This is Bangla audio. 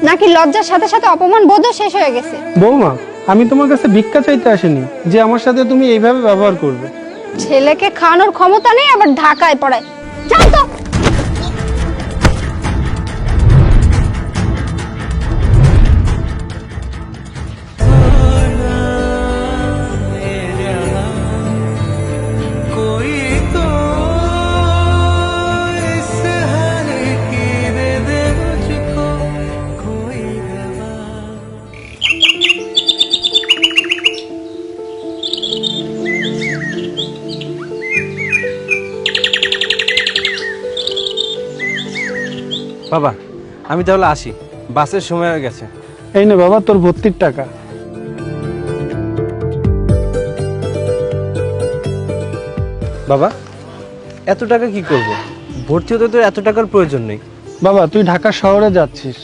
নাকি লজ্জার সাথে সাথে অপমান বোধও শেষ হয়ে গেছে? বৌমা, আমি তোমার কাছে ভিক্ষা চাইতে আসিনি যে আমার সাথে তুমি এইভাবে ব্যবহার করবে। ছেলেকে খাওয়ানোর ক্ষমতা নেই, আবার ঢাকায় পড়ায়। যাও তো। বাবা, আমি তাহলে আসি, বাসের সময় হয়ে গেছে। এই নে বাবা, তোর ভর্তির টাকা। বাবা, এত টাকা কি করব? ভর্তি হতে তো এত টাকার প্রয়োজন নেই। বাবা, তুই ঢাকা শহরে যাচ্ছিস,